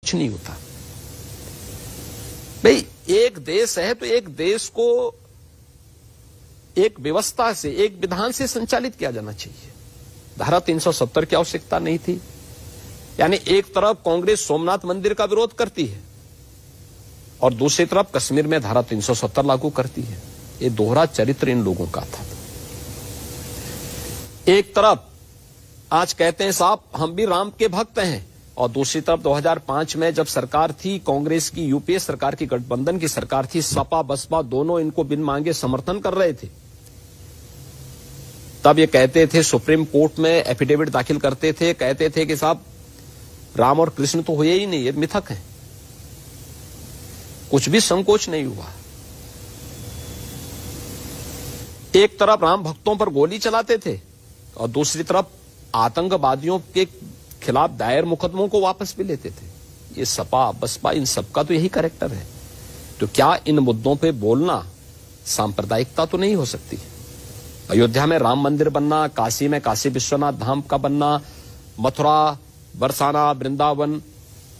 कुछ नहीं होता भाई। एक देश है तो एक देश को एक व्यवस्था से, एक विधान से संचालित किया जाना चाहिए। धारा 370 की आवश्यकता नहीं थी। यानी एक तरफ कांग्रेस सोमनाथ मंदिर का विरोध करती है और दूसरी तरफ कश्मीर में धारा 370 लागू करती है। ये दोहरा चरित्र इन लोगों का था। एक तरफ आज कहते हैं साहब हम भी राम के भक्त हैं, और दूसरी तरफ 2005 में जब सरकार थी कांग्रेस की, यूपीए सरकार की, गठबंधन की सरकार थी, सपा बसपा दोनों इनको बिन मांगे समर्थन कर रहे थे। तब ये कहते थे, सुप्रीम कोर्ट में एफिडेविट दाखिल करते थे, कहते थे कि साहब राम और कृष्ण तो हुए ही नहीं, ये मिथक है। कुछ भी संकोच नहीं हुआ। एक तरफ राम भक्तों पर गोली चलाते थे और दूसरी तरफ आतंकवादियों के खिलाफ दायर मुकदमों को वापस भी लेते थे। ये सपा बसपा इन सबका तो यही कैरेक्टर है। तो क्या इन मुद्दों पे बोलना सांप्रदायिकता तो नहीं हो सकती? अयोध्या में राम मंदिर बनना, काशी में काशी विश्वनाथ धाम का बनना, मथुरा बरसाना वृंदावन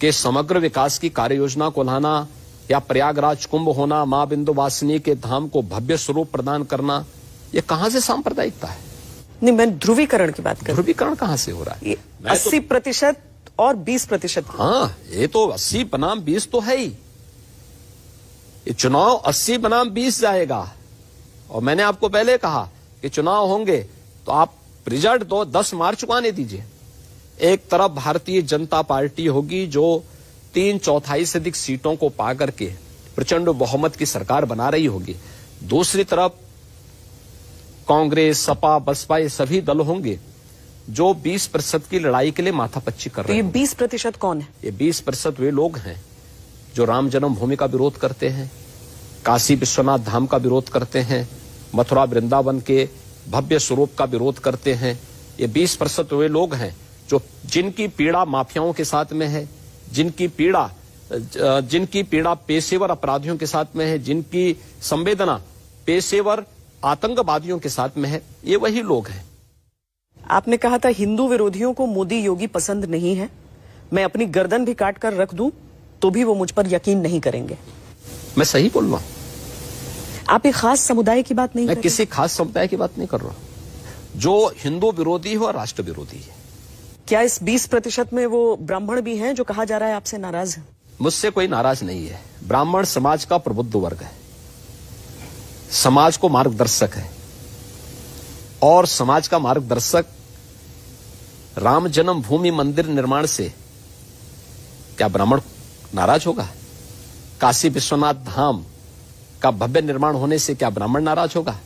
के समग्र विकास की कार्य योजना को लाना, या प्रयागराज कुंभ होना, मां बिंदुवासिनी के धाम को भव्य स्वरूप प्रदान करना, ये कहां से सांप्रदायिकता है? नहीं, मैं ध्रुवीकरण की बात कर रही हूं। ध्रुवीकरण कहां से हो रहा है? 80% और 20%। हाँ, ये तो 80 बनाम 20 तो है ही। ये चुनाव 80 बनाम 20 जाएगा। और मैंने आपको पहले कहा कि चुनाव होंगे तो आप रिजल्ट दो, 10 मार्च को आने दीजिए। एक तरफ भारतीय जनता पार्टी होगी जो 3/4 से अधिक सीटों को पा करके प्रचंड बहुमत की सरकार बना रही होगी। दूसरी तरफ कांग्रेस, सपा, बसपा ये सभी दल होंगे जो 20% की लड़ाई के लिए माथापच्ची कर रहे हैं। तो ये 20% कौन है? ये 20% वे लोग हैं जो राम जन्मभूमि का विरोध करते हैं, काशी विश्वनाथ धाम का विरोध करते हैं, मथुरा वृंदावन के भव्य स्वरूप का विरोध करते हैं। ये 20% वे लोग हैं जो जिनकी पीड़ा माफियाओं के साथ में है, जिनकी पीड़ा पेशेवर अपराधियों के साथ में है, जिनकी संवेदना पेशेवर आतंकवादियों के साथ में है, ये वही लोग हैं। आपने कहा था हिंदू विरोधियों को मोदी योगी पसंद नहीं है, मैं अपनी गर्दन भी काट कर रख दूं तो भी वो मुझ पर यकीन नहीं करेंगे। मैं सही बोल रहा हूं? आप एक खास समुदाय की बात नहीं कर रहे? मैं किसी खास समुदाय की बात नहीं कर रहा हूं। जो हिंदू विरोधी हो और राष्ट्र विरोधी है। क्या इस 20% में वो ब्राह्मण भी हैं जो कहा जा रहा है आपसे नाराज है? मुझसे कोई नाराज नहीं है। ब्राह्मण समाज का प्रबुद्ध वर्ग है, समाज को मार्गदर्शक है, और समाज का मार्गदर्शक राम जन्मभूमि मंदिर निर्माण से क्या ब्राह्मण नाराज होगा? काशी विश्वनाथ धाम का भव्य निर्माण होने से क्या ब्राह्मण नाराज होगा?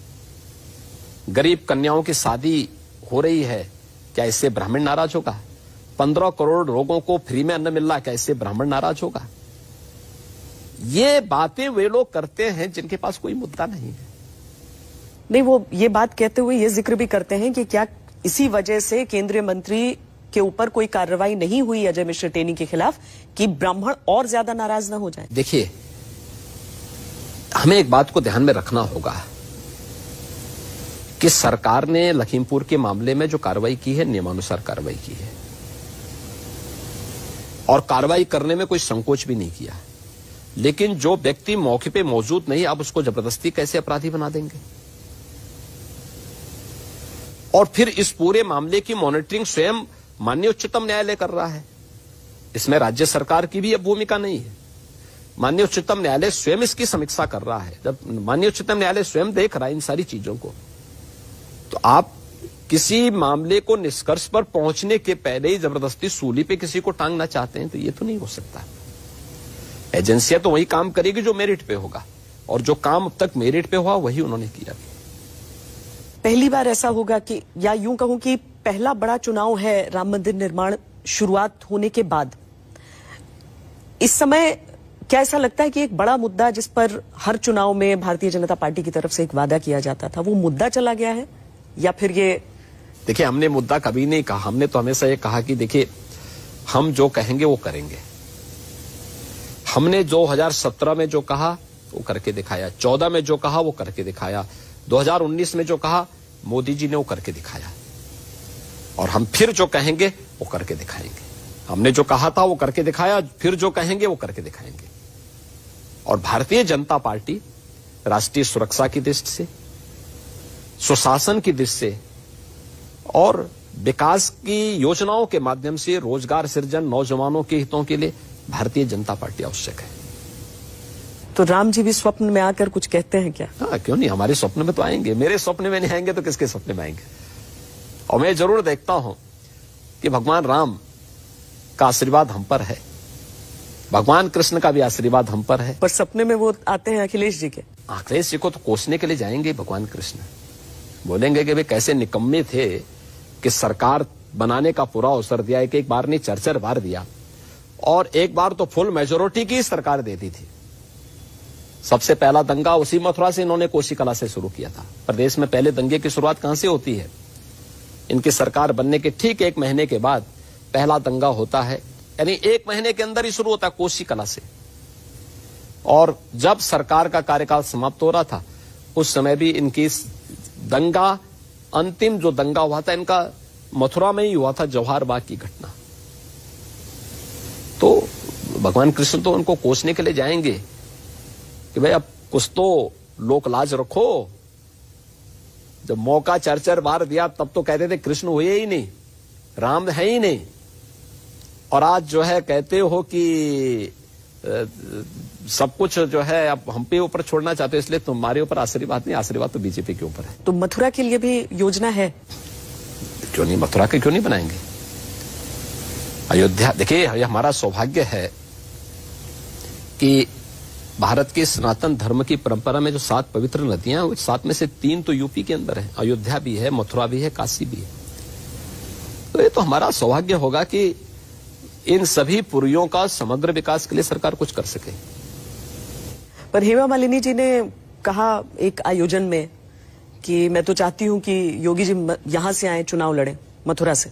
गरीब कन्याओं की शादी हो रही है, क्या इससे ब्राह्मण नाराज होगा? 15 करोड़ लोगों को फ्री में अन्न मिल रहा, क्या इससे ब्राह्मण नाराज होगा? ये बातें वे लोग करते हैं जिनके पास कोई मुद्दा नहीं है। नहीं, वो ये बात कहते हुए ये जिक्र भी करते हैं कि क्या इसी वजह से केंद्रीय मंत्री के ऊपर कोई कार्रवाई नहीं हुई अजय मिश्र टेनी के खिलाफ कि ब्राह्मण और ज्यादा नाराज ना हो जाए। देखिए, हमें एक बात को ध्यान में रखना होगा कि सरकार ने लखीमपुर के मामले में जो कार्रवाई की है, नियमानुसार कार्रवाई की है, और कार्रवाई करने में कोई संकोच भी नहीं किया। लेकिन जो व्यक्ति मौके पे मौजूद नहीं, आप उसको जबरदस्ती कैसे अपराधी बना देंगे? और फिर इस पूरे मामले की मॉनिटरिंग स्वयं माननीय उच्चतम न्यायालय कर रहा है। इसमें राज्य सरकार की भी अब भूमिका नहीं है। माननीय उच्चतम न्यायालय स्वयं इसकी समीक्षा कर रहा है। जब माननीय उच्चतम न्यायालय स्वयं देख रहा है इन सारी चीजों को, तो आप किसी मामले को निष्कर्ष पर पहुंचने के पहले ही जबरदस्ती सूली पे किसी को टांगना चाहते हैं, तो ये तो नहीं हो सकता। एजेंसियां तो वही काम करेगी जो मेरिट पे होगा, और जो काम अब तक मेरिट पे हुआ वही उन्होंने किया। पहली बार ऐसा होगा कि, या यूं कहूं कि पहला बड़ा चुनाव है राम मंदिर निर्माण शुरुआत होने के बाद। इस समय क्या ऐसा लगता है कि एक बड़ा मुद्दा जिस पर हर चुनाव में भारतीय जनता पार्टी की तरफ से एक वादा किया जाता था, वो मुद्दा चला गया है, या फिर ये? देखिए, हमने मुद्दा कभी नहीं कहा। हमने तो हमेशा ये कहा कि देखिए, हम जो कहेंगे वो करेंगे। हमने 2017 में जो कहा वो करके दिखाया, 14 में जो कहा वो करके दिखाया, 2019 में जो कहा मोदी जी ने वो करके दिखाया, और हम फिर जो कहेंगे वो करके दिखाएंगे। हमने जो कहा था वो करके दिखाया, फिर जो कहेंगे वो करके दिखाएंगे। और भारतीय जनता पार्टी राष्ट्रीय सुरक्षा की दृष्टि से, सुशासन की दृष्टि से और विकास की योजनाओं के माध्यम से रोजगार सृजन, नौजवानों के हितों के लिए भारतीय जनता पार्टी आवश्यक है। तो राम जी भी स्वप्न में आकर कुछ कहते हैं क्या? हाँ, क्यों नहीं, हमारे स्वप्न में तो आएंगे। मेरे स्वप्न में नहीं आएंगे तो किसके स्वप्न में आएंगे? और मैं जरूर देखता हूं कि भगवान राम का आशीर्वाद हम पर है, भगवान कृष्ण का भी आशीर्वाद हम पर है। पर सपने में वो आते हैं अखिलेश जी के। अखिलेश जी को तो कोसने के लिए जाएंगे भगवान कृष्ण, बोलेंगे कि वे कैसे निकम्मे थे कि सरकार बनाने का पूरा अवसर दिया, एक बार नहीं चर बार दिया, और एक बार तो फुल मेजोरिटी की सरकार दे दी थी। सबसे पहला दंगा उसी मथुरा से इन्होंने कोसी कला से शुरू किया था। प्रदेश में पहले दंगे की शुरुआत कहां से होती है? इनकी सरकार बनने के ठीक 1 महीने के बाद पहला दंगा होता है, यानी 1 महीने के अंदर ही शुरू होता है कोसी कला से। और जब सरकार का कार्यकाल समाप्त हो रहा था उस समय भी इनकी दंगा, अंतिम जो दंगा हुआ था इनका मथुरा में ही हुआ था, जवाहर बाग की घटना। तो भगवान कृष्ण तो उनको कोसने के लिए जाएंगे कि भाई अब कुछ तो लोक लाज रखो। जब मौका चर बार दिया तब तो कहते थे कृष्ण हुए ही नहीं, राम है ही नहीं, और आज जो है कहते हो कि सब कुछ जो है अब हम पे ऊपर छोड़ना चाहते हो, इसलिए तुम्हारे ऊपर आशीर्वाद नहीं, आशीर्वाद तो बीजेपी के ऊपर है। तो मथुरा के लिए भी योजना है? क्यों नहीं, मथुरा के क्यों नहीं बनाएंगे? अयोध्या, देखिए हमारा सौभाग्य है कि भारत के सनातन धर्म की परंपरा में जो 7 पवित्र नदियां हैं, 7 में से 3 तो यूपी के अंदर है। अयोध्या भी है, मथुरा भी है, काशी भी है। तो ये तो हमारा सौभाग्य होगा कि इन सभी पुरियों का समग्र विकास के लिए सरकार कुछ कर सके। पर हेमा मालिनी जी ने कहा एक आयोजन में कि मैं तो चाहती हूं कि योगी जी यहां से आए, चुनाव लड़े मथुरा से।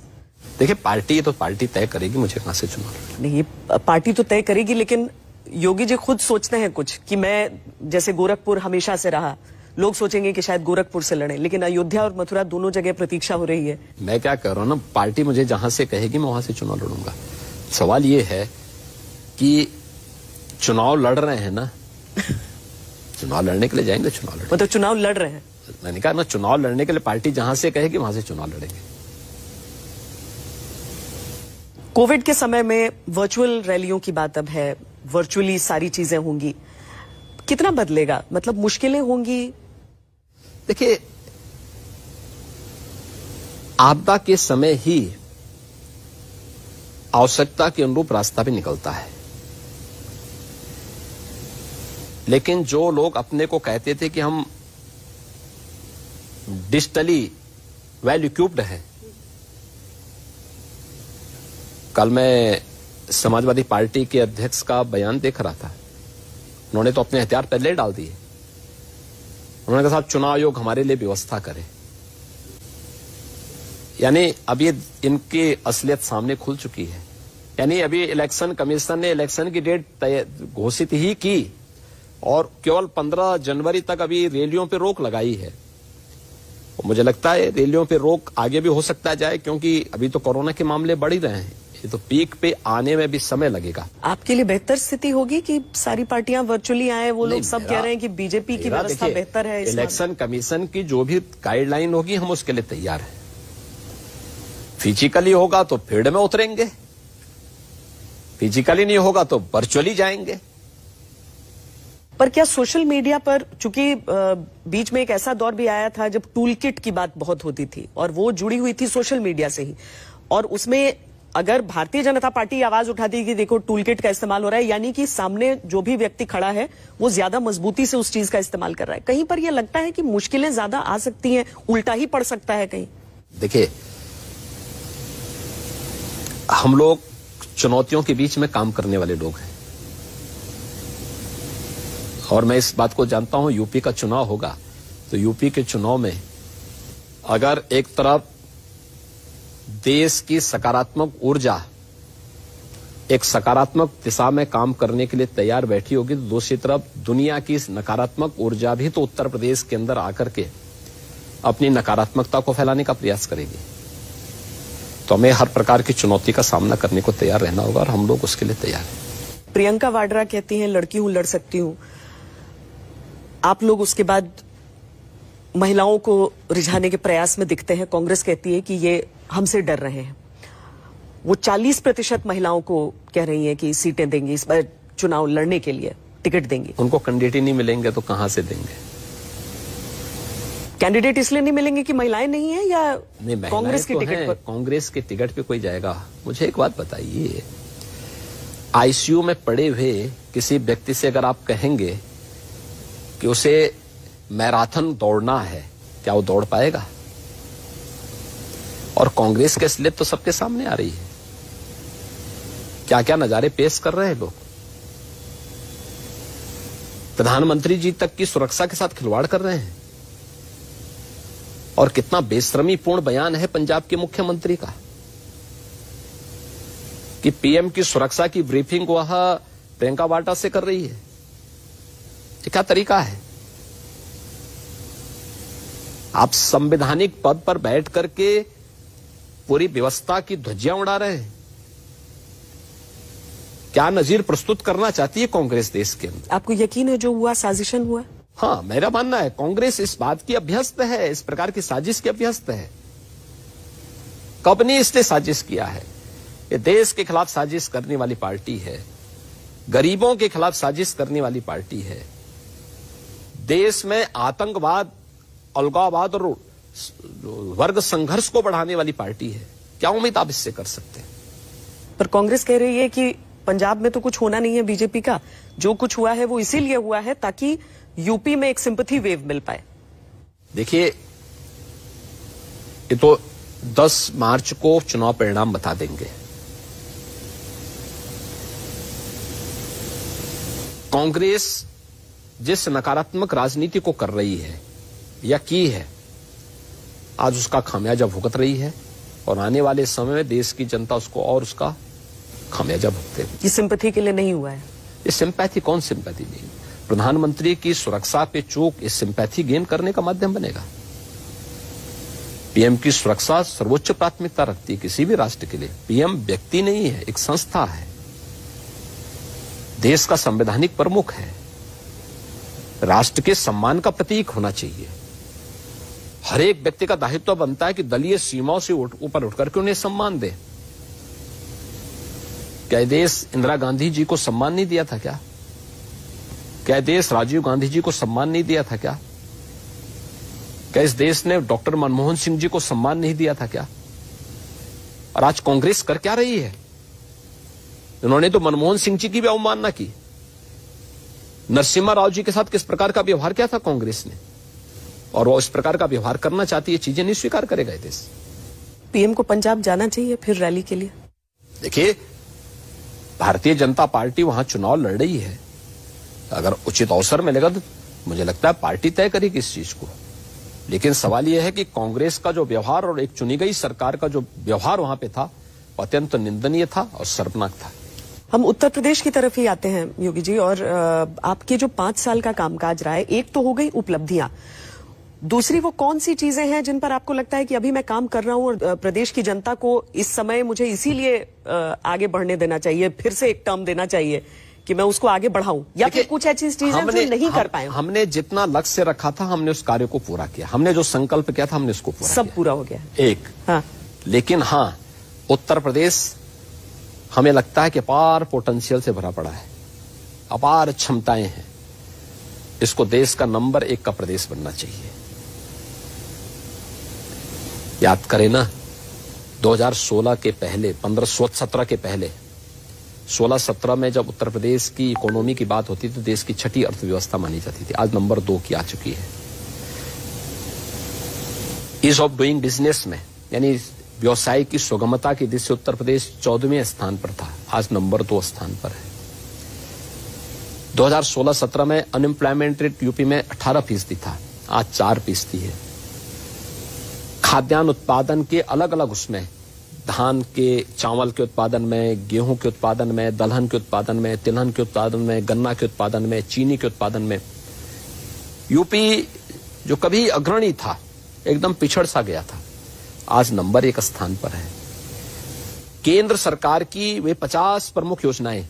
देखिए पार्टी है तो पार्टी तय करेगी मुझे कहां से चुनाव लड़ना। नहीं, पार्टी तो तय करेगी, लेकिन योगी जी खुद सोचते हैं कुछ कि मैं जैसे गोरखपुर हमेशा से रहा, लोग सोचेंगे कि शायद गोरखपुर से लड़े, लेकिन अयोध्या और मथुरा दोनों जगह प्रतीक्षा हो रही है। मैं क्या कह रहा हूं ना, पार्टी मुझे जहां से कहेगी मैं वहां से चुनाव लड़ूंगा। सवाल ये है कि चुनाव लड़ रहे हैं ना, चुनाव लड़ने के लिए जाएंगे, चुनाव लड़ेंगे। मतलब चुनाव लड़ रहे हैं? मैंने कहा ना, चुनाव लड़ने के लिए पार्टी जहां से कहेगी वहां से चुनाव लड़ेंगे। कोविड के समय में वर्चुअल रैलियों की बात अब है, वर्चुअली सारी चीजें होंगी, कितना बदलेगा? मतलब मुश्किलें होंगी? देखिए आपदा के समय ही आवश्यकता के अनुरूप रास्ता भी निकलता है, लेकिन जो लोग अपने को कहते थे कि हम डिजिटली वेल इक्विप्ड हैं, कल मैं समाजवादी पार्टी के अध्यक्ष का बयान देख रहा था, उन्होंने तो अपने हथियार पहले डाल दिए। उन्होंने कहा साहब चुनाव आयोग हमारे लिए व्यवस्था करे। यानी अब ये इनकी असलियत सामने खुल चुकी है। यानी अभी इलेक्शन कमीशन ने इलेक्शन की डेट घोषित ही की और केवल 15 जनवरी तक अभी रैलियों पे रोक लगाई है। मुझे लगता है रैलियों पे रोक आगे भी हो सकता जाए, क्योंकि अभी तो कोरोना के मामले बढ़ ही रहे हैं, ये तो पीक पे आने में भी समय लगेगा। आपके लिए बेहतर स्थिति होगी कि सारी पार्टियां वर्चुअली आए? वो लोग सब कह रहे हैं कि बीजेपी की व्यवस्था बेहतर है। इलेक्शन कमीशन की जो भी गाइडलाइन होगी हम उसके लिए तैयार हैं। फिजिकली होगा तो फील्ड में उतरेंगे, फिजिकली नहीं होगा तो वर्चुअली जाएंगे। पर क्या सोशल मीडिया पर, चूंकि बीच में एक ऐसा दौर भी आया था जब टूल किट की बात बहुत होती थी और वो जुड़ी हुई थी सोशल मीडिया से ही, और उसमें अगर भारतीय जनता पार्टी आवाज उठाती कि देखो टूल किट का इस्तेमाल हो रहा है, यानी कि सामने जो भी व्यक्ति खड़ा है वो ज्यादा मजबूती से उस चीज का इस्तेमाल कर रहा है, कहीं पर यह लगता है कि मुश्किलें ज्यादा आ सकती हैं, उल्टा ही पड़ सकता है कहीं? देखिए हम लोग चुनौतियों के बीच में काम करने वाले लोग हैं, और मैं इस बात को जानता हूं, यूपी का चुनाव होगा तो यूपी के चुनाव में अगर एक तरफ देश की सकारात्मक ऊर्जा एक सकारात्मक दिशा में काम करने के लिए तैयार बैठी होगी, तो दूसरी तरफ दुनिया की नकारात्मक ऊर्जा भी तो उत्तर प्रदेश के अंदर आकर के अपनी नकारात्मकता को फैलाने का प्रयास करेगी। तो हमें हर प्रकार की चुनौती का सामना करने को तैयार रहना होगा और हम लोग उसके लिए तैयार हैं। प्रियंका वाड्रा कहती हैं लड़की हूं, लड़ सकती हूं। आप लोग उसके बाद महिलाओं को रिझाने के प्रयास में दिखते हैं। कांग्रेस कहती है कि ये हमसे डर रहे हैं। वो 40% महिलाओं को कह रही हैं कि सीटें देंगी, इस बार चुनाव लड़ने के लिए टिकट देंगी। उनको कैंडिडेट ही नहीं मिलेंगे तो कहां से देंगे? कैंडिडेट इसलिए नहीं मिलेंगे कि महिलाएं नहीं है या नहीं, कांग्रेस की तो टिकट पर? कांग्रेस के टिकट पे कोई जाएगा? मुझे एक बात बताइए, आईसीयू में पड़े हुए किसी व्यक्ति से अगर आप कहेंगे कि उसे मैराथन दौड़ना है, क्या वो दौड़ पाएगा? और कांग्रेस के स्लिप तो सबके सामने आ रही है। क्या क्या नजारे पेश कर रहे हैं लोग। प्रधानमंत्री जी तक की सुरक्षा के साथ खिलवाड़ कर रहे हैं। और कितना बेशर्मीपूर्ण बयान है पंजाब के मुख्यमंत्री का कि पीएम की सुरक्षा की ब्रीफिंग वह प्रियंका वाड्रा से कर रही है। ये क्या तरीका है? आप संवैधानिक पद पर बैठ करके पूरी व्यवस्था की ध्वजियां उड़ा रहे हैं। क्या नजीर प्रस्तुत करना चाहती है कांग्रेस देश के अंदर? आपको यकीन है जो हुआ साजिशन हुआ? हाँ, मेरा मानना है कांग्रेस इस बात की अभ्यस्त है, इस प्रकार की साजिश की अभ्यस्त है। कब ने इसने साजिश किया है? ये देश के खिलाफ साजिश करने वाली पार्टी है, गरीबों के खिलाफ साजिश करने वाली पार्टी है, देश में आतंकवाद, अलगाववाद और वर्ग संघर्ष को बढ़ाने वाली पार्टी है। क्या उम्मीद आप इससे कर सकते हैं? पर कांग्रेस कह रही है कि पंजाब में तो कुछ होना नहीं है बीजेपी का, जो कुछ हुआ है वो इसीलिए हुआ है ताकि यूपी में एक सिंपैथी वेव मिल पाए। देखिए, ये तो 10 मार्च को चुनाव परिणाम बता देंगे। कांग्रेस जिस नकारात्मक राजनीति को कर रही है या की है, आज उसका खामियाजा भुगत रही है और आने वाले समय में देश की जनता उसको और उसका खामियाजा भुगतेगी। ये सिंपैथी के लिए नहीं हुआ है। ये सिंपैथी, कौन सिंपैथी नहीं? प्रधानमंत्री की सुरक्षा पे चूक इस सिंपैथी गेन करने का माध्यम बनेगा। पीएम की सुरक्षा सर्वोच्च प्राथमिकता रखती है किसी भी राष्ट्र के लिए। पीएम व्यक्ति नहीं है, एक संस्था है, देश का संवैधानिक प्रमुख है, राष्ट्र के सम्मान का प्रतीक होना चाहिए। हर एक व्यक्ति का दायित्व बनता है कि दलीय सीमाओं से ऊपर उठकर के उन्हें सम्मान दे। क्या देश इंदिरा गांधी जी को सम्मान नहीं दिया था क्या? क्या देश राजीव गांधी जी को सम्मान नहीं दिया था क्या? क्या इस देश ने डॉक्टर मनमोहन सिंह जी को सम्मान नहीं दिया था क्या? और आज कांग्रेस कर क्या रही है? उन्होंने तो मनमोहन सिंह जी की भी अवमानना की। नरसिम्हा राव जी के साथ किस प्रकार का व्यवहार किया था कांग्रेस ने, और वो इस प्रकार का व्यवहार करना चाहती है, चीजें नहीं स्वीकार करेगा देश। पीएम को पंजाब जाना चाहिए फिर रैली के लिए? देखिए, भारतीय जनता पार्टी वहां चुनाव लड़ रही है। अगर उचित अवसर मिलेगा तो मुझे लगता है पार्टी तय करेगी इस चीज को। लेकिन सवाल यह है कि कांग्रेस का जो व्यवहार और एक चुनी गई सरकार का जो व्यवहार वहां पे था, अत्यंत निंदनीय था और शर्मनाक था। हम उत्तर प्रदेश की तरफ ही आते हैं योगी जी, और आपके जो 5 साल का कामकाज रहा है, एक तो हो गई उपलब्धियां, दूसरी वो कौन सी चीजें हैं जिन पर आपको लगता है कि अभी मैं काम कर रहा हूं और प्रदेश की जनता को इस समय मुझे इसीलिए आगे बढ़ने देना चाहिए, फिर से एक टर्म देना चाहिए कि मैं उसको आगे बढ़ाऊं, या फिर कुछ ऐसी चीजें जो नहीं कर पाए? हमने जितना लक्ष्य रखा था हमने उस कार्य को पूरा किया। हमने जो संकल्प किया था हमने उसको पूरा सब किया। पूरा हो गया एक। हाँ। लेकिन हाँ, उत्तर प्रदेश हमें लगता है कि अपार पोटेंशियल से भरा पड़ा है, अपार क्षमताएं हैं। इसको देश का नंबर 1 का प्रदेश बनना चाहिए। याद करें ना, 2016 के पहले, 15-17 के पहले, 16-17 में जब उत्तर प्रदेश की इकोनॉमी की बात होती थी तो देश की 6ठी अर्थव्यवस्था मानी जाती थी। आज नंबर 2 की आ चुकी है। ईज ऑफ डूइंग बिजनेस में, यानी व्यवसाय की सुगमता की दृष्टि से उत्तर प्रदेश 14वें स्थान पर था, आज नंबर 2 स्थान पर है। 2016-17 में अनएम्प्लॉयमेंट रेट यूपी में 18% था, आज 4% है। खाद्यान्न उत्पादन के अलग अलग उसमें, धान के, चावल के उत्पादन में, गेहूं के उत्पादन में, दलहन के उत्पादन में, तिलहन के उत्पादन में, गन्ना के उत्पादन में, चीनी के उत्पादन में यूपी जो कभी अग्रणी था एकदम पिछड़ सा गया था, आज नंबर 1 स्थान पर है। केंद्र सरकार की वे 50 प्रमुख योजनाएं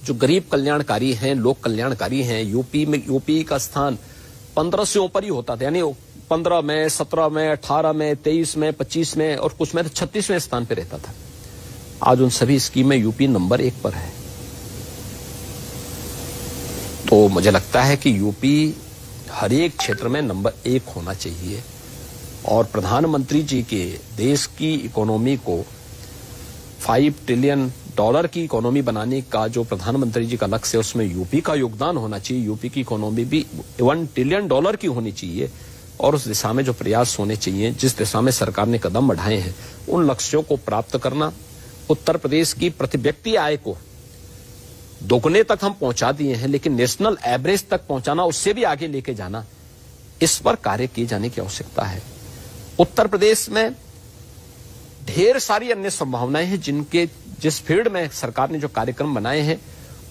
जो गरीब कल्याणकारी हैं, लोक कल्याणकारी हैं, यूपी का स्थान 15 से ऊपर ही होता था, यानी 15 में, 17 में, 18 में, 23 में, 25 में और कुछ में तो 36वें स्थान पर रहता था। आज उन सभी स्कीम में यूपी नंबर 1 पर है। तो मुझे लगता है कि यूपी हर एक क्षेत्र में नंबर 1 होना चाहिए और प्रधानमंत्री जी के देश की इकोनॉमी को $5 ट्रिलियन की इकोनॉमी बनाने का जो प्रधानमंत्री जी का लक्ष्य है उसमें यूपी का योगदान होना चाहिए। यूपी की इकोनॉमी भी $1 ट्रिलियन की होनी चाहिए और उस दिशा में जो प्रयास होने चाहिए, जिस दिशा में सरकार ने कदम बढ़ाए हैं, उन लक्ष्यों को प्राप्त करना, उत्तर प्रदेश की प्रति व्यक्ति आय को दोगुने तक हम पहुंचा दिए हैं, लेकिन नेशनल एवरेज तक पहुंचाना, उससे भी आगे लेके जाना, इस पर कार्य किए जाने की आवश्यकता है। उत्तर प्रदेश में ढेर सारी अन्य संभावनाएं हैं जिस फील्ड में सरकार ने जो कार्यक्रम बनाए हैं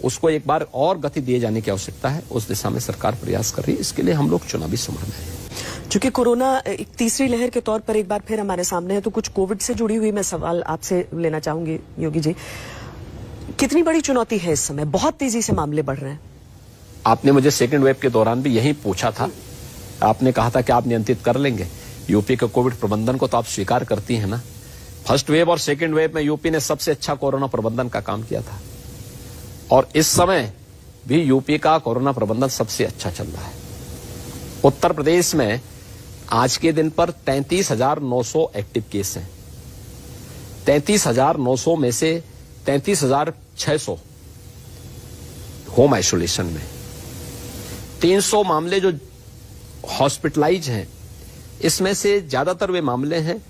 उसको एक बार और गति दिए जाने की आवश्यकता है। उस दिशा में सरकार प्रयास कर रही है। इसके लिए हम लोग चुनावी समर में हैं। चूंकि कोरोना एक तीसरी लहर के तौर पर एक बार फिर हमारे सामने है, तो कुछ कोविड से जुड़ी हुई मैं सवाल आपसे लेना चाहूंगी योगी जी। कितनी बड़ी चुनौती है इस समय? बहुत तेजी से मामले बढ़ रहे हैं। आपने मुझे सेकेंड वेव के दौरान भी यही पूछा था। आपने कहा था कि आप नियंत्रित कर लेंगे यूपी के कोविड प्रबंधन को, तो आप स्वीकार करती हैं ना। फर्स्ट वेव और सेकेंड वेव में यूपी ने सबसे अच्छा कोरोना प्रबंधन का काम किया था और इस समय भी यूपी का कोरोना प्रबंधन सबसे अच्छा चल रहा है। उत्तर प्रदेश में आज के दिन पर 33,900 एक्टिव केस हैं। 33,900 में से 33,600 होम आइसोलेशन में। 300 मामले जो हॉस्पिटलाइज हैं, इसमें से ज्यादातर वे मामले हैं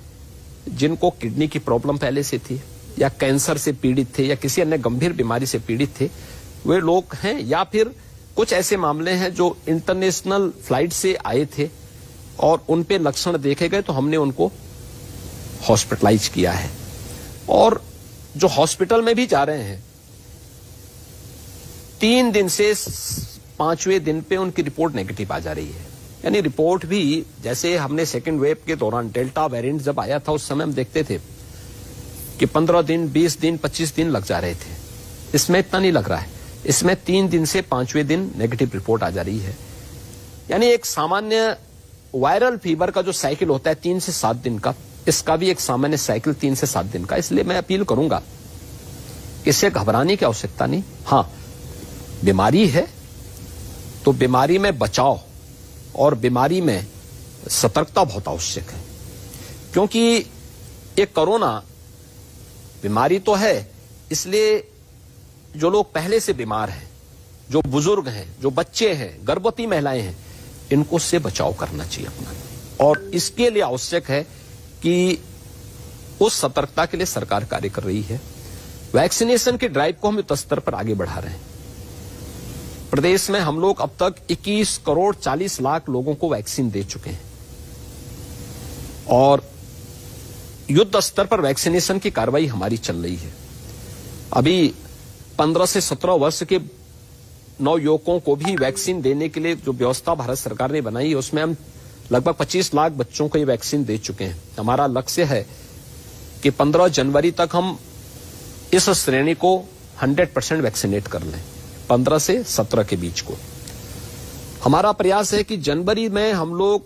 जिनको किडनी की प्रॉब्लम पहले से थी या कैंसर से पीड़ित थे या किसी अन्य गंभीर बीमारी से पीड़ित थे, वे लोग हैं, या फिर कुछ ऐसे मामले हैं जो इंटरनेशनल फ्लाइट से आए थे और उन पे लक्षण देखे गए तो हमने उनको हॉस्पिटलाइज किया है। और जो हॉस्पिटल में भी जा रहे हैं, 3 दिन से 5वें दिन पे उनकी रिपोर्ट नेगेटिव आ जा रही है। यानी रिपोर्ट भी, जैसे हमने सेकेंड वेव के दौरान डेल्टा वेरिएंट जब आया था उस समय हम देखते थे कि 15 दिन, 20 दिन, 25 दिन लग जा रहे थे। इसमें इतना नहीं लग रहा है। इसमें 3 दिन से 5वें दिन नेगेटिव रिपोर्ट आ जा रही है। यानी एक सामान्य वायरल फीवर का जो साइकिल होता है 3 से 7 दिन का, इसका भी एक सामान्य साइकिल 3 से 7 दिन का। इसलिए मैं अपील करूंगा, इससे घबराने की आवश्यकता नहीं। हाँ, बीमारी है तो बीमारी में बचाव और बीमारी में सतर्कता बहुत आवश्यक है, क्योंकि ये कोरोना बीमारी तो है, इसलिए जो लोग पहले से बीमार हैं, जो बुजुर्ग हैं, जो बच्चे हैं, गर्भवती महिलाएं हैं, इनको उससे बचाव करना चाहिए अपना। और इसके लिए आवश्यक है कि उस सतर्कता के लिए सरकार कार्य कर रही है। वैक्सीनेशन के ड्राइव को हम युद्ध स्तर पर आगे बढ़ा रहे हैं। प्रदेश में हम लोग अब तक 21 करोड़ 40 लाख लोगों को वैक्सीन दे चुके हैं और युद्ध स्तर पर वैक्सीनेशन की कार्रवाई हमारी चल रही है। अभी 15 से 17 वर्ष के नवयुवकों को भी वैक्सीन देने के लिए जो व्यवस्था भारत सरकार ने बनाई है, उसमें हम लगभग 25 लाख बच्चों को ये वैक्सीन दे चुके हैं। हमारा लक्ष्य है कि 15 जनवरी तक हम इस श्रेणी को 100% वैक्सीनेट कर लें, 15 से 17 के बीच को। हमारा प्रयास है कि जनवरी में हम लोग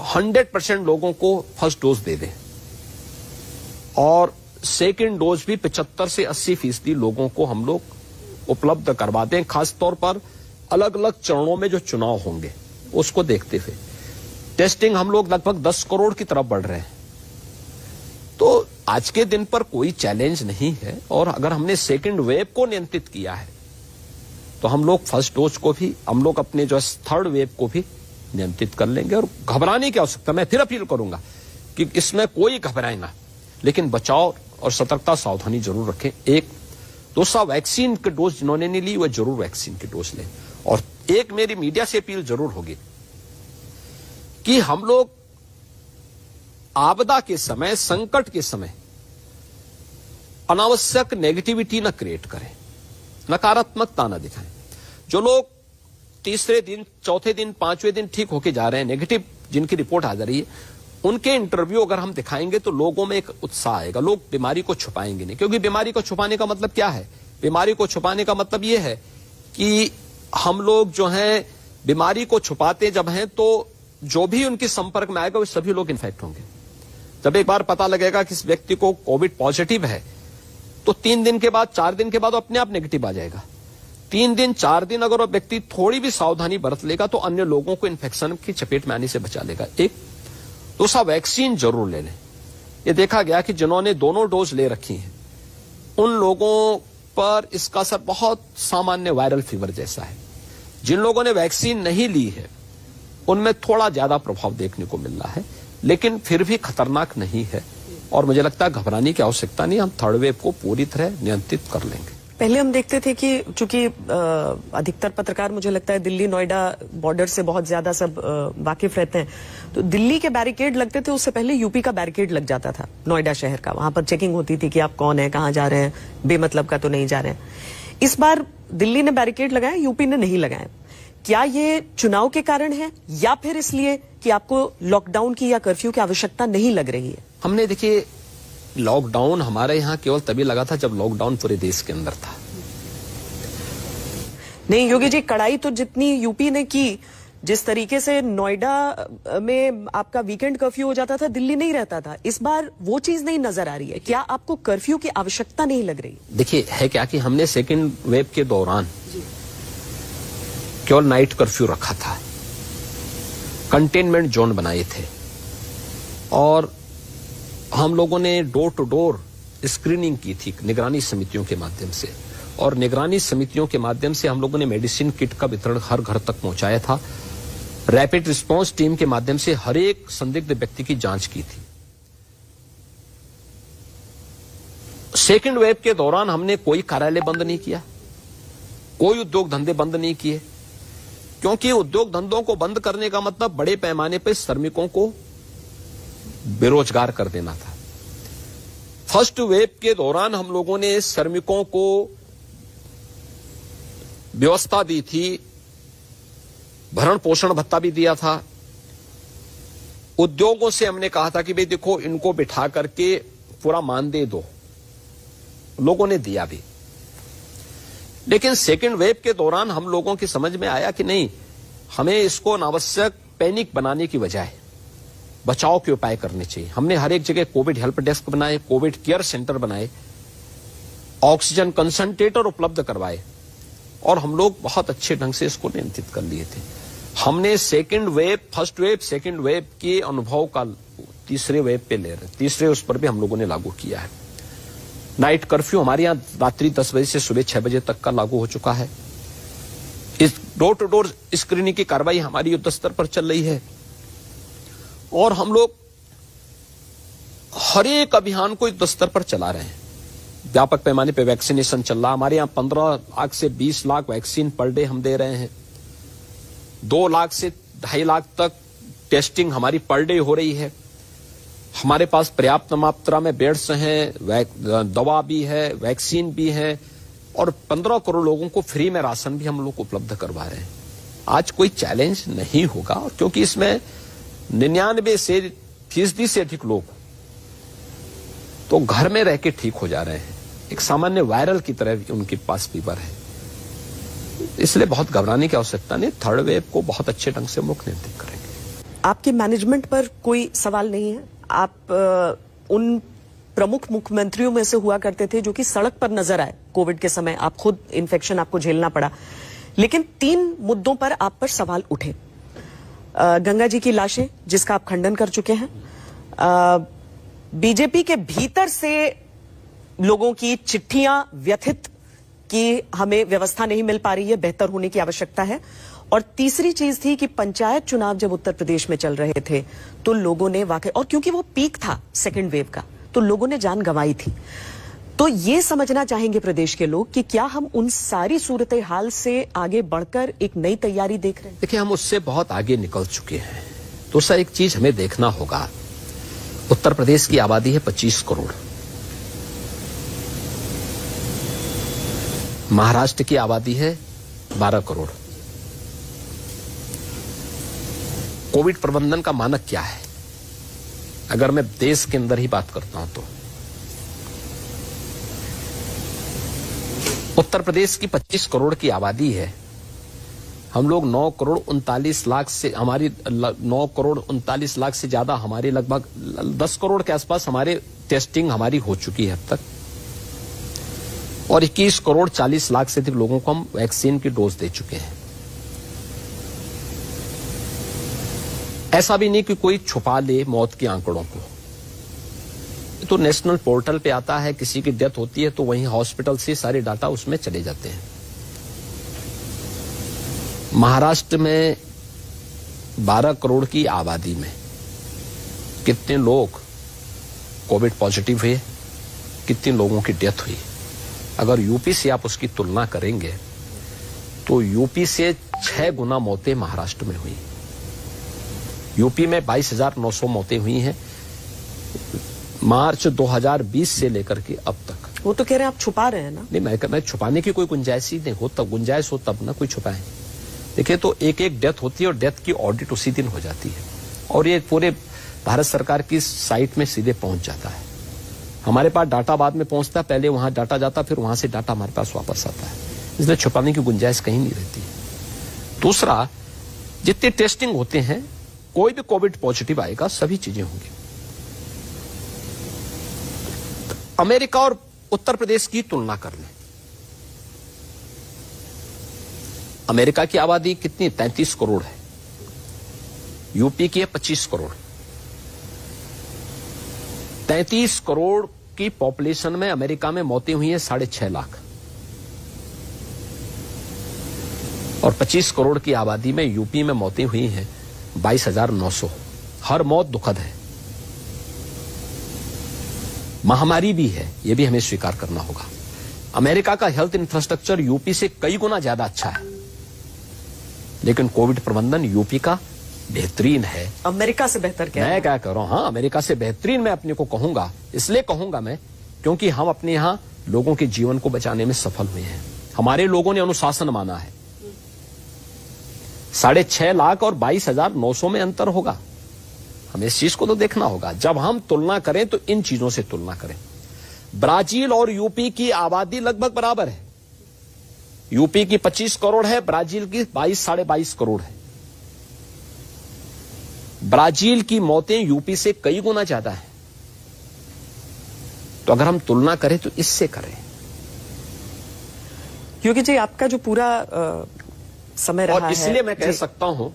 100% लोगों को फर्स्ट डोज दे दें और सेकेंड डोज भी 75 से 80% लोगों को हम लोग उपलब्ध करवा दें। खासतौर पर अलग अलग चरणों में जो चुनाव होंगे उसको देखते हुए टेस्टिंग हम लोग लगभग 10 करोड़ की तरफ बढ़ रहे हैं। तो आज के दिन पर कोई चैलेंज नहीं है और अगर हमने सेकेंड वेव को नियंत्रित किया है तो हम लोग फर्स्ट डोज को भी, हम लोग अपने जो थर्ड वेव को भी नियंत्रित कर लेंगे। और घबराने की आवश्यकता, मैं फिर अपील करूंगा कि इसमें कोई घबराए ना, लेकिन बचाव और सतर्कता सावधानी जरूर रखें। एक दूसरा, वैक्सीन के डोज जिन्होंने नहीं ली वह जरूर वैक्सीन की डोज लें। और एक मेरी मीडिया से अपील जरूर होगी कि हम लोग आपदा के समय, संकट के समय अनावश्यक नेगेटिविटी न क्रिएट करें, नकारात्मकता न दिखाएं। जो लोग तीसरे दिन, चौथे दिन, 5वें दिन ठीक होके जा रहे हैं, नेगेटिव जिनकी रिपोर्ट आ जा रही है, उनके इंटरव्यू अगर हम दिखाएंगे तो लोगों में एक उत्साह आएगा, लोग बीमारी को छुपाएंगे नहीं। क्योंकि बीमारी को छुपाने का मतलब क्या है? बीमारी को छुपाने का मतलब यह है कि हम लोग जो हैं बीमारी को छुपाते जब हैं तो जो भी उनके संपर्क में आएगा वो सभी लोग इन्फेक्ट होंगे। जब एक बार पता लगेगा कि इस व्यक्ति को कोविड पॉजिटिव है तो 3 दिन के बाद 4 दिन के बाद अपने आप नेगेटिव आ जाएगा। 3 दिन 4 दिन अगर वो व्यक्ति थोड़ी भी सावधानी बरत लेगा तो अन्य लोगों को इन्फेक्शन की चपेट में आने से बचा लेगा। एक दूसरा, वैक्सीन जरूर ले लें। ये देखा गया कि जिन्होंने दोनों डोज ले रखी हैं उन लोगों पर इसका असर बहुत सामान्य वायरल फीवर जैसा है। जिन लोगों ने वैक्सीन नहीं ली है उनमें थोड़ा ज्यादा प्रभाव देखने को मिल रहा है, लेकिन फिर भी खतरनाक नहीं है और मुझे लगता है घबराने की आवश्यकता नहीं। हम थर्ड वेव को पूरी तरह नियंत्रित कर लेंगे। पहले हम देखते थे कि चूंकि अधिकतर पत्रकार मुझे लगता है दिल्ली नोएडा बॉर्डर से बहुत ज्यादा सब वाकिफ रहते हैं, तो दिल्ली के बैरिकेड लगते थे, उससे पहले यूपी का बैरिकेड लग जाता था नोएडा शहर का। वहां पर चेकिंग होती थी कि आप कौन है, कहां जा रहे हैं, बेमतलब का तो नहीं जा रहे हैं। इस बार दिल्ली ने बैरिकेड लगाया, यूपी ने नहीं लगाया। क्या ये चुनाव के कारण है या फिर इसलिए कि आपको लॉकडाउन की या कर्फ्यू की आवश्यकता नहीं लग रही है? हमने देखिए लॉकडाउन हमारे यहाँ केवल तभी लगा था जब लॉकडाउन पूरे देश के अंदर था। नहीं योगी जी, कड़ाई तो जितनी यूपी ने की, जिस तरीके से नोएडा में आपका वीकेंड कर्फ्यू हो जाता था, दिल्ली नहीं रहता था, इस बार वो चीज नहीं नजर आ रही है। क्या आपको कर्फ्यू की आवश्यकता नहीं लग रही? देखिए है क्या कि हमने सेकेंड वेव के दौरान केवल नाइट कर्फ्यू रखा था, कंटेनमेंट जोन बनाए थे और हम लोगों ने डोर टू डोर स्क्रीनिंग की थी निगरानी समितियों के माध्यम से, और निगरानी समितियों के माध्यम से हम लोगों ने मेडिसिन किट का वितरण हर घर तक पहुंचाया था। रैपिड रिस्पांस टीम के माध्यम से हर एक संदिग्ध व्यक्ति की जांच की थी। सेकेंड वेव के दौरान हमने कोई कार्यालय बंद नहीं किया, कोई उद्योग धंधे बंद नहीं किए, क्योंकि उद्योग धंधों को बंद करने का मतलब बड़े पैमाने पर श्रमिकों को बेरोजगार कर देना था। फर्स्ट वेव के दौरान हम लोगों ने श्रमिकों को व्यवस्था दी थी, भरण पोषण भत्ता भी दिया था। उद्योगों से हमने कहा था कि भाई देखो इनको बिठा करके पूरा मानदेय दो, लोगों ने दिया भी। लेकिन सेकेंड वेव के दौरान हम लोगों की समझ में आया कि नहीं, हमें इसको अनावश्यक पैनिक बनाने की बजाय बचाव के उपाय करने चाहिए। हमने हर एक जगह कोविड हेल्प डेस्क बनाए, कोविड केयर सेंटर बनाए, ऑक्सीजन कंसंट्रेटर उपलब्ध करवाए और हम लोग बहुत अच्छे ढंग से इसको नियंत्रित कर लिए थे। हमने second wave, first wave, second wave के अनुभव का तीसरे वेव पे ले रहे, तीसरे उस पर भी हम लोगों ने लागू किया है। नाइट कर्फ्यू हमारे यहां रात्रि 10 बजे से सुबह 6 बजे तक का लागू हो चुका है। इस डोर टू डोर स्क्रीनिंग की कार्रवाई हमारी युद्ध स्तर पर चल रही है और हम लोग हर एक अभियान को युद्ध स्तर पर चला रहे हैं। व्यापक पैमाने पर वैक्सीनेशन चल रहा है। हमारे यहां 15 लाख से 20 लाख वैक्सीन पर डे हम दे रहे हैं। 2 लाख से 2.5 लाख तक टेस्टिंग हमारी पर डे हो रही है। हमारे पास पर्याप्त मात्रा में बेड्स हैं, दवा भी है, वैक्सीन भी है और 15 करोड़ लोगों को फ्री में राशन भी हम लोग उपलब्ध करवा रहे हैं। आज कोई चैलेंज नहीं होगा क्योंकि इसमें 99% से अधिक लोग तो घर में रह के ठीक हो जा रहे हैं। एक सामान्य वायरल की तरह उनके पास फीवर है, इसलिए बहुत घबराने की आवश्यकता नहीं। थर्ड वेव को बहुत अच्छे ढंग से मुक्त नियंत्रित करेंगे। आपके मैनेजमेंट पर कोई सवाल नहीं है? आप उन प्रमुख मुख्यमंत्रियों में से हुआ करते थे जो कि सड़क पर नजर आए कोविड के समय। आप खुद इन्फेक्शन आपको झेलना पड़ा, लेकिन 3 मुद्दों पर आप पर सवाल उठे। गंगा जी की लाशें, जिसका आप खंडन कर चुके हैं, बीजेपी के भीतर से लोगों की चिट्ठियां व्यथित कि हमें व्यवस्था नहीं मिल पा रही है, बेहतर होने की आवश्यकता है, और तीसरी चीज थी कि पंचायत चुनाव जब उत्तर प्रदेश में चल रहे थे तो लोगों ने वाकई, और क्योंकि वो पीक था सेकेंड वेव का, तो लोगों ने जान गंवाई थी। तो ये समझना चाहेंगे प्रदेश के लोग कि क्या हम उन सारी सूरत हाल से आगे बढ़कर एक नई तैयारी देख रहे हैं? देखिए, हम उससे बहुत आगे निकल चुके हैं। दूसरा एक चीज हमें देखना होगा, उत्तर प्रदेश की आबादी है 25 करोड़, महाराष्ट्र की आबादी है 12 करोड़। कोविड प्रबंधन का मानक क्या है? अगर मैं देश के अंदर ही बात करता हूं तो उत्तर प्रदेश की 25 करोड़ की आबादी है। हम लोग 9 करोड़ 39 लाख से, हमारी 9 करोड़ 39 लाख से ज्यादा, हमारे लगभग 10 करोड़ के आसपास हमारे टेस्टिंग हमारी हो चुकी है अब तक, और 21 करोड़ 40 लाख से अधिक लोगों को हम वैक्सीन की डोज दे चुके हैं। ऐसा भी नहीं कि कोई छुपा ले मौत के आंकड़ों को, तो नेशनल पोर्टल पे आता है, किसी की डेथ होती है तो वहीं हॉस्पिटल से सारे डाटा उसमें चले जाते हैं। महाराष्ट्र में 12 करोड़ की आबादी में कितने लोग कोविड पॉजिटिव हुए, कितने लोगों की डेथ हुई, अगर यूपी से आप उसकी तुलना करेंगे तो यूपी से 6 गुना मौतें महाराष्ट्र में हुई। यूपी में 22,900 मौतें हुई हैं मार्च 2020 से लेकर के अब तक। वो तो कह रहे हैं आप छुपा रहे हैं ना। नहीं, मैं छुपाने की कोई गुंजाइश ही नहीं हो, तब गुंजाइश हो तब ना कोई छुपाए। देखिए, तो एक एक डेथ होती है और डेथ की ऑडिट उसी दिन हो जाती है और ये पूरे भारत सरकार की साइट में सीधे पहुंच जाता है। हमारे पास डाटा बाद में पहुंचता है, पहले वहां डाटा जाता, फिर वहां से डाटा हमारे पास वापस आता है, इसलिए छुपाने की गुंजाइश कहीं नहीं रहती है। दूसरा, जितने टेस्टिंग होते हैं, कोई भी कोविड पॉजिटिव आएगा, सभी चीजें होंगी। अमेरिका और उत्तर प्रदेश की तुलना कर लें। अमेरिका की आबादी कितनी? 33 करोड़ है, यूपी की है 25 करोड़। 33 करोड़ की पॉपुलेशन में अमेरिका में मौतें हुई हैं 6.5 लाख, और 25 करोड़ की आबादी में यूपी में मौतें हुई हैं 22,900। हर मौत दुखद है, महामारी भी है, यह भी हमें स्वीकार करना होगा। अमेरिका का हेल्थ इंफ्रास्ट्रक्चर यूपी से कई गुना ज्यादा अच्छा है, लेकिन कोविड प्रबंधन यूपी का बेहतरीन है। अमेरिका से बेहतर क्या? मैं क्या कह रहा हूं, हाँ, अमेरिका से बेहतरीन मैं अपने को कहूंगा। इसलिए कहूंगा मैं क्योंकि हम अपने यहां लोगों के जीवन को बचाने में सफल हुए हैं। हमारे लोगों ने अनुशासन माना है। 6.5 लाख और 22,900 में अंतर होगा, हमें इस चीज को तो देखना होगा। जब हम तुलना करें तो इन चीजों से तुलना करें। ब्राजील और यूपी की आबादी लगभग बराबर है। यूपी की 25 करोड़ है, ब्राजील की 22-22.5 करोड़ है। ब्राजील की मौतें यूपी से कई गुना ज्यादा है। तो अगर हम तुलना करें तो इससे करें। योगी जी, आपका जो पूरा समय रहा है, और इसलिए मैं कह सकता हूं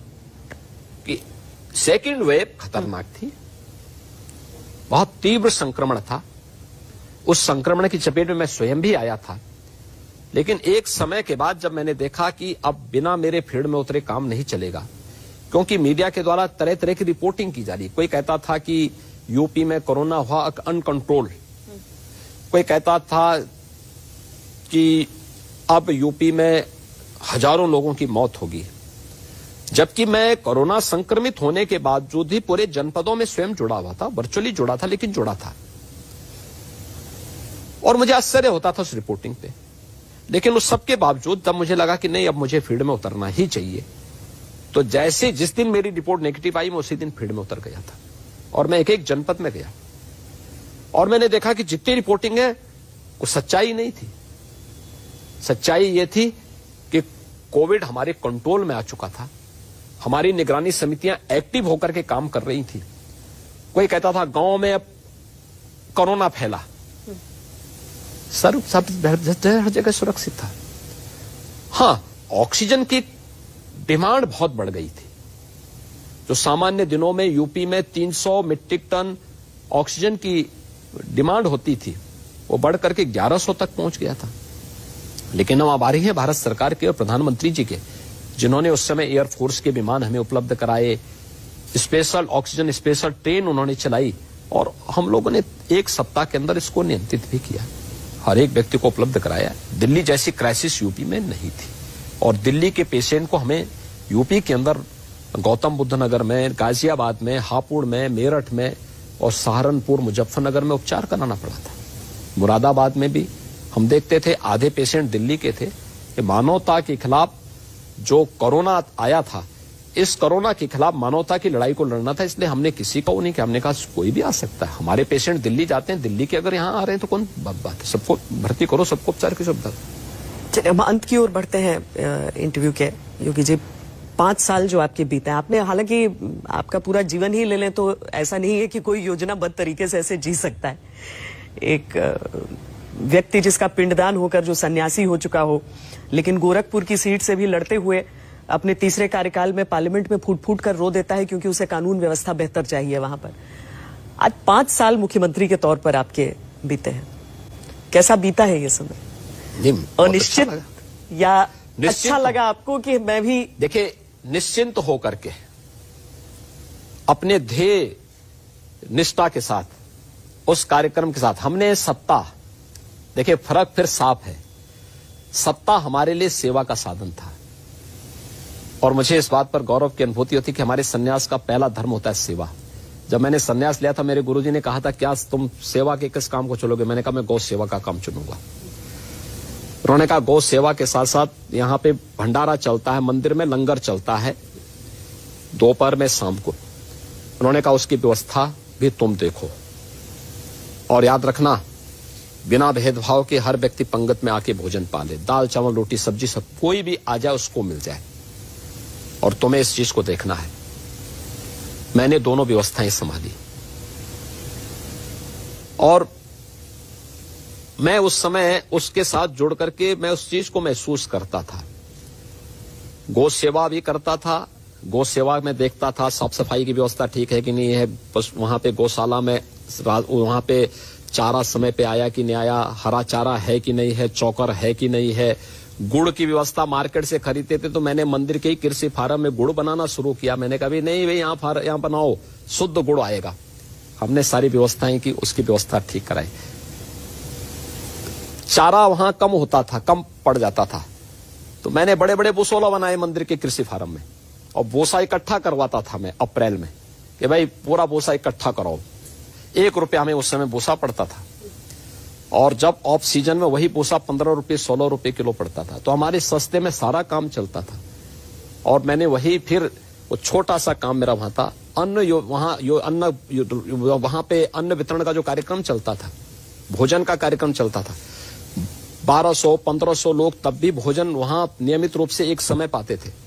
कि सेकेंड वेव खतरनाक थी, बहुत तीव्र संक्रमण था। उस संक्रमण की चपेट में मैं स्वयं भी आया था, लेकिन एक समय के बाद जब मैंने देखा कि अब बिना मेरे फील्ड में उतरे काम नहीं चलेगा, क्योंकि मीडिया के द्वारा तरह तरह की रिपोर्टिंग की जा रही। कोई कहता था कि यूपी में कोरोना हुआ अनकंट्रोल, कोई कहता था कि अब यूपी में हजारों लोगों की मौत होगी, जबकि मैं कोरोना संक्रमित होने के बावजूद ही पूरे जनपदों में स्वयं जुड़ा हुआ था, वर्चुअली जुड़ा था, लेकिन जुड़ा था। और मुझे आश्चर्य होता था उस रिपोर्टिंग पे, लेकिन उस सबके बावजूद तब मुझे लगा कि नहीं, अब मुझे फील्ड में उतरना ही चाहिए। तो जैसे जिस दिन मेरी रिपोर्ट नेगेटिव आई, मैं उसी दिन फील्ड में उतर गया था और मैं एक एक जनपद में गया और मैंने देखा कि जितनी रिपोर्टिंग है वो सच्चाई नहीं थी। सच्चाई ये थी कि कोविड हमारे कंट्रोल में आ चुका था, हमारी निगरानी समितियां एक्टिव होकर के काम कर रही थी। कोई कहता था गांव में अब कोरोना फैला, सब हर जगह सुरक्षित था। हां, ऑक्सीजन की डिमांड बहुत बढ़ गई थी। जो सामान्य दिनों में यूपी में 300 मीट्रिक टन ऑक्सीजन की डिमांड होती थी, वो बढ़ करके 1100 तक पहुंच गया था। लेकिन हम आभारी हैं भारत सरकार के और प्रधानमंत्री जी के, जिन्होंने उस समय एयरफोर्स के विमान हमें उपलब्ध कराए, स्पेशल ऑक्सीजन स्पेशल ट्रेन उन्होंने चलाई और हम लोगों ने एक सप्ताह के अंदर इसको नियंत्रित भी किया, हर एक व्यक्ति को उपलब्ध कराया। दिल्ली जैसी क्राइसिस यूपी में नहीं थी और दिल्ली के पेशेंट को हमें यूपी के अंदर गौतम बुद्ध नगर में, गाजियाबाद में, हापुड़ में, मेरठ में और सहारनपुर, मुजफ्फरनगर में उपचार कराना पड़ा था। मुरादाबाद में भी हम देखते थे आधे पेशेंट दिल्ली के थे। कि मानवता के खिलाफ जो कोरोना आया था, इस कोरोना के खिलाफ मानवता की लड़ाई को लड़ना था, इसलिए हमने किसी को नहीं किया। हमने कहा कोई भी आ सकता है, हमारे पेशेंट दिल्ली जाते हैं, दिल्ली के अगर यहाँ आ रहे हैं तो कौन बात है, सबको भर्ती करो, सबको उपचार की सुविधा। चलिए हम अंत की ओर बढ़ते हैं इंटरव्यू के। योगी जी, 5 साल जो आपके बीते हैं, आपने हालांकि आपका पूरा जीवन ही ले लें तो ऐसा नहीं है कि कोई योजनाबद्ध तरीके से ऐसे जी सकता है। एक व्यक्ति जिसका पिंडदान होकर जो सन्यासी हो चुका हो, लेकिन गोरखपुर की सीट से भी लड़ते हुए अपने तीसरे कार्यकाल में पार्लियामेंट में फूट फूट कर रो देता है क्योंकि उसे कानून व्यवस्था बेहतर चाहिए वहां पर। आज 5 साल मुख्यमंत्री के तौर पर आपके बीते हैं, कैसा बीता है ये समय? अनिश्चित या अच्छा लगा आपको कि मैं भी? देखिए, निश्चिंत होकर के अपने ध्येय निष्ठा के साथ, उस कार्यक्रम के साथ हमने सत्ता, देखिए फर्क फिर साफ है, सत्ता हमारे लिए सेवा का साधन था और मुझे इस बात पर गौरव की अनुभूति होती कि हमारे सन्यास का पहला धर्म होता है सेवा। जब मैंने सन्यास लिया था, मेरे गुरुजी ने कहा था क्या तुम सेवा के किस काम को चुनोगे? मैंने कहा मैं गौ सेवा का काम चुनूंगा। उन्होंने कहा गौ सेवा के साथ साथ यहाँ पे भंडारा चलता है, मंदिर में लंगर चलता है दोपहर में, शाम को। उन्होंने कहा उसकी व्यवस्था भी तुम देखो और याद रखना बिना भेदभाव के हर व्यक्ति पंगत में आके भोजन पाले, दाल चावल रोटी सब्जी सब कोई भी आ जाए उसको मिल जाए, और तुम्हें इस चीज को देखना है। मैंने दोनों व्यवस्थाएं संभाली और मैं उस समय उसके साथ जुड़ करके मैं उस चीज को महसूस करता था। गौ सेवा भी करता था, गौ सेवा में देखता था साफ सफाई की व्यवस्था ठीक है कि नहीं है, बस वहां पे गौशाला में वहां पे चारा समय पे आया कि नहीं आया, हरा चारा है कि नहीं है, चौकर है कि नहीं है, गुड़ की व्यवस्था मार्केट से खरीदते थे तो मैंने मंदिर के ही कृषि फार्म में गुड़ बनाना शुरू किया। मैंने कहा नहीं भाई यहाँ बनाओ, शुद्ध गुड़ आएगा। हमने सारी व्यवस्थाएं की, उसकी व्यवस्था ठीक कराई। चारा वहां कम होता था, कम पड़ जाता था, तो मैंने बड़े बड़े बुसोला बनाए मंदिर के कृषि फार्म में और बोसा इकट्ठा करवाता था मैं अप्रैल में कि भाई पूरा बोसा इकट्ठा कराओ। 1 रुपया में उस समय बोसा पड़ता था और जब ऑफ सीजन में वही बोसा 15 रुपये 16 रुपये किलो पड़ता था, तो हमारे सस्ते में सारा काम चलता था। और मैंने वही फिर वो छोटा सा काम मेरा वहां था, वहां पे अन्न वितरण का जो कार्यक्रम चलता था, भोजन का कार्यक्रम चलता था। 1200-1500 लोग तब भी भोजन वहां नियमित रूप से एक समय पाते थे।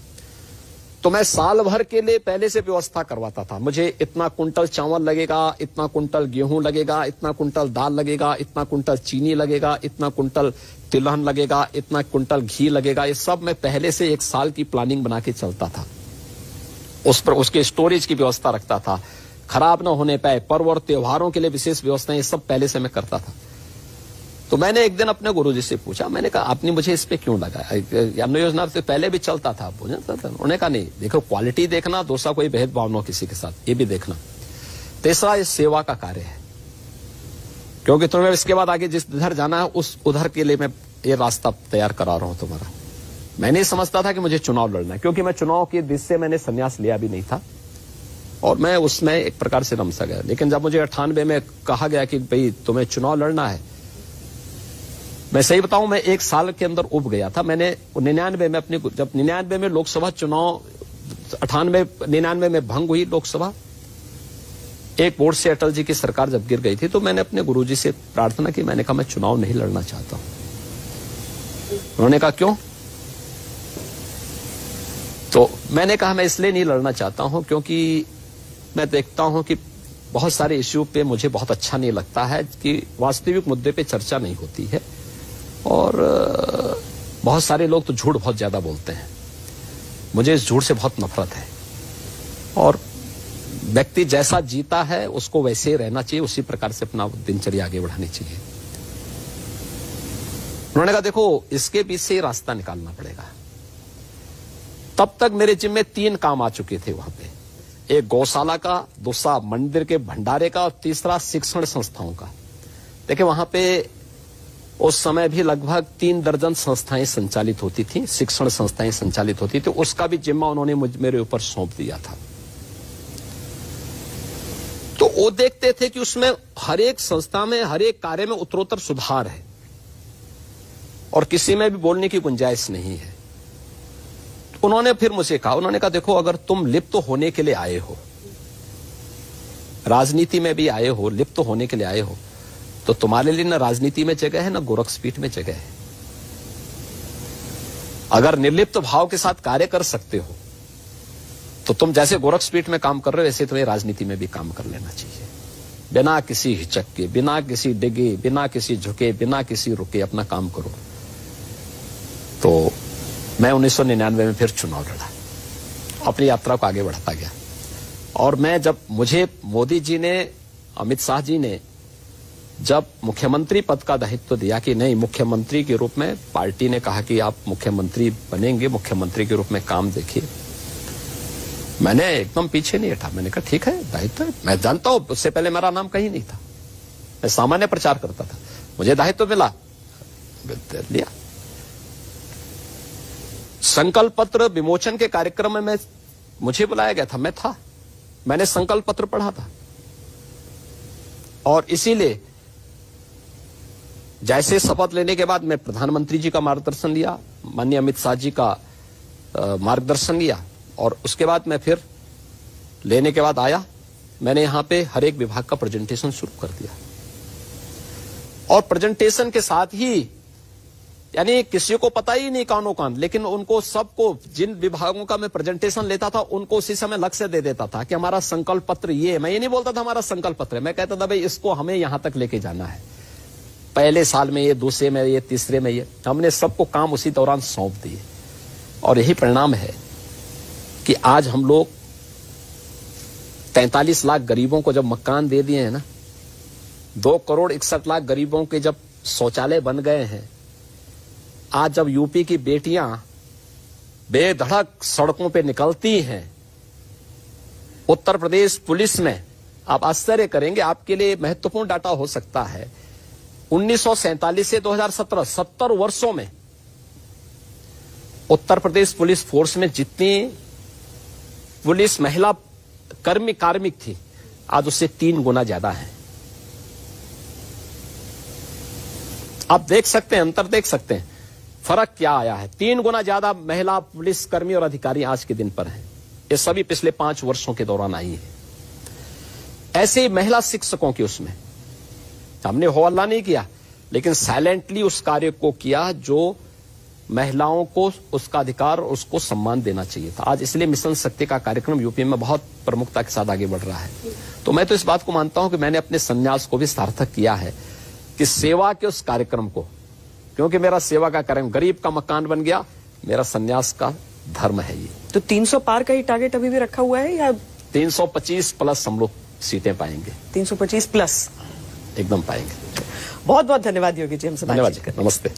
तो मैं साल भर के लिए पहले से व्यवस्था करवाता था। मुझे इतना कुंटल चावल लगेगा, इतना कुंटल गेहूं लगेगा, इतना कुंटल दाल लगेगा, इतना कुंटल चीनी लगेगा, इतना कुंटल तिलहन लगेगा, इतना कुंटल घी लगेगा। ये सब मैं पहले से 1 साल की प्लानिंग बना के चलता था। उस पर उसके स्टोरेज की व्यवस्था रखता था, खराब ना होने पाए, पर्व और त्योहारों के लिए विशेष व्यवस्थाएं, ये सब पहले से मैं करता था। तो मैंने एक दिन अपने गुरुजी से पूछा, मैंने कहा आपने मुझे इस पे क्यों लगाया? अन्न योजना से पहले भी चलता था, भोजन था। उन्होंने कहा नहीं, देखो क्वालिटी देखना, दूसरा कोई भेदभाव न किसी के साथ, ये भी देखना। तीसरा ये सेवा का कार्य है, क्योंकि तुम्हें इसके बाद आगे जिस उधर जाना है उस उधर के लिए मैं ये रास्ता तैयार करा रहा हूं तुम्हारा। मैं नहीं समझता था कि मुझे चुनाव लड़ना है, क्योंकि मैं चुनाव के दिस से मैंने संन्यास लिया भी नहीं था और मैं उसमें एक प्रकार से रमसा गया। लेकिन जब मुझे 98 में कहा गया कि भाई तुम्हें चुनाव लड़ना है, मैं सही बताऊं मैं 1 साल के अंदर उब गया था। मैंने 99 में जब 99 में लोकसभा चुनाव 99 में भंग हुई लोकसभा, एक वोट से अटल जी की सरकार जब गिर गई थी, तो मैंने अपने गुरुजी से प्रार्थना की। मैंने कहा मैं चुनाव नहीं लड़ना चाहता हूं। उन्होंने कहा क्यों? तो मैंने कहा मैं इसलिए नहीं लड़ना चाहता हूं क्योंकि मैं देखता हूं कि बहुत सारे इश्यू पे मुझे बहुत अच्छा नहीं लगता है कि वास्तविक मुद्दे पे चर्चा नहीं होती है और बहुत सारे लोग तो झूठ बहुत ज्यादा बोलते हैं। मुझे इस झूठ से बहुत नफरत है और व्यक्ति जैसा जीता है उसको वैसे ही रहना चाहिए, उसी प्रकार से अपना दिनचर्या आगे बढ़ानी चाहिए। उन्होंने कहा देखो इसके बीच से रास्ता निकालना पड़ेगा। तब तक मेरे जिम्मे 3 काम आ चुके थे वहां पे, एक गौशाला का, दूसरा मंदिर के भंडारे का और तीसरा शिक्षण संस्थाओं का। देखिए वहां पे उस समय भी लगभग 3 दर्जन संस्थाएं संचालित होती थी, शिक्षण संस्थाएं संचालित होती थी, उसका भी जिम्मा उन्होंने मेरे ऊपर सौंप दिया था। तो वो देखते थे कि उसमें हर एक संस्था में, हर एक कार्य में उत्तरोत्तर सुधार है और किसी में भी बोलने की गुंजाइश नहीं है। उन्होंने फिर मुझे कहा, उन्होंने कहा देखो अगर तुम लिप्त होने के लिए आए हो, राजनीति में भी आए हो, लिप्त होने के लिए आए हो, तो तुम्हारे लिए ना राजनीति में जगह है ना गोरखपीठ में जगह है। अगर निर्लिप्त भाव के साथ कार्य कर सकते हो तो तुम जैसे गोरखपीठ में काम कर रहे हो वैसे तुम्हें राजनीति में भी काम कर लेना चाहिए, बिना किसी हिचक के, बिना किसी डिगे, बिना किसी झुके, बिना किसी रुके अपना काम करो। तो मैं 1999 में फिर चुनाव लड़ा, अपनी यात्रा को आगे बढ़ाता गया। और मैं जब मुझे मोदी जी ने, अमित शाह जी ने जब मुख्यमंत्री पद का दायित्व दिया कि नहीं मुख्यमंत्री के रूप में, पार्टी ने कहा कि आप मुख्यमंत्री बनेंगे, मुख्यमंत्री के रूप में काम देखिए, मैंने एकदम पीछे नहीं हटा। मैंने कहा ठीक है दायित्व है, मैं जानता हूं उससे पहले मेरा नाम कहीं नहीं था, मैं सामान्य प्रचार करता था, मुझे दायित्व मिला, लिया। संकल्प पत्र विमोचन के कार्यक्रम में मुझे बुलाया गया था, मैं था, मैंने संकल्प पत्र पढ़ा था। और इसीलिए जैसे शपथ लेने के बाद मैं प्रधानमंत्री जी का मार्गदर्शन लिया, माननीय अमित शाह जी का मार्गदर्शन लिया, और उसके बाद मैं फिर लेने के बाद आया, मैंने यहां पे हर एक विभाग का प्रेजेंटेशन शुरू कर दिया। और प्रेजेंटेशन के साथ ही, यानी किसी को पता ही नहीं कानो कान, लेकिन उनको सबको, जिन विभागों का मैं प्रेजेंटेशन लेता था उनको उसी समय लक्ष्य दे देता था कि हमारा संकल्प पत्र ये है। मैं ये नहीं बोलता था हमारा संकल्प पत्र है, मैं कहता था भाई इसको हमें यहां तक लेके जाना है, पहले साल में ये, दूसरे में ये, तीसरे में ये। हमने सबको काम उसी दौरान सौंप दिए और यही परिणाम है कि आज हम लोग 43 लाख गरीबों को जब मकान दे दिए हैं ना, 2 करोड़ 61 लाख गरीबों के जब शौचालय बन गए हैं, आज जब यूपी की बेटियां बेधड़क सड़कों पे निकलती हैं, उत्तर प्रदेश पुलिस में, आप आश्चर्य करेंगे, आपके लिए महत्वपूर्ण डाटा हो सकता है, 1947 से 2017 70 वर्षों में उत्तर प्रदेश पुलिस फोर्स में जितनी पुलिस महिला कार्मिक थी, आज उससे 3 गुना ज्यादा है। आप देख सकते हैं, अंतर देख सकते हैं, फर्क क्या आया है। 3 गुना ज्यादा महिला पुलिस कर्मी और अधिकारी आज के दिन पर हैं। ये सभी पिछले 5 वर्षों के दौरान आई है। ऐसे ही महिला शिक्षकों की, उसमें हमने हो हल्ला नहीं किया, लेकिन साइलेंटली उस कार्य को किया जो महिलाओं को उसका अधिकार, उसको सम्मान देना चाहिए था। आज इसलिए मिशन शक्ति का कार्यक्रम यूपी में बहुत प्रमुखता के साथ आगे बढ़ रहा है। तो मैं तो इस बात को मानता हूं कि मैंने अपने संन्यास को भी सार्थक किया है कि सेवा के उस कार्यक्रम को, क्योंकि मेरा सेवा का कार्यक्रम, गरीब का मकान बन गया, मेरा संन्यास का धर्म है ये। तो 300 पार का ही टारगेट अभी भी रखा हुआ है या 325 प्लस हम लोग सीटें पाएंगे? 325 प्लस एकदम पाएंगे। बहुत बहुत धन्यवाद योगी जी, हमसे धन्यवाद जी, नमस्ते।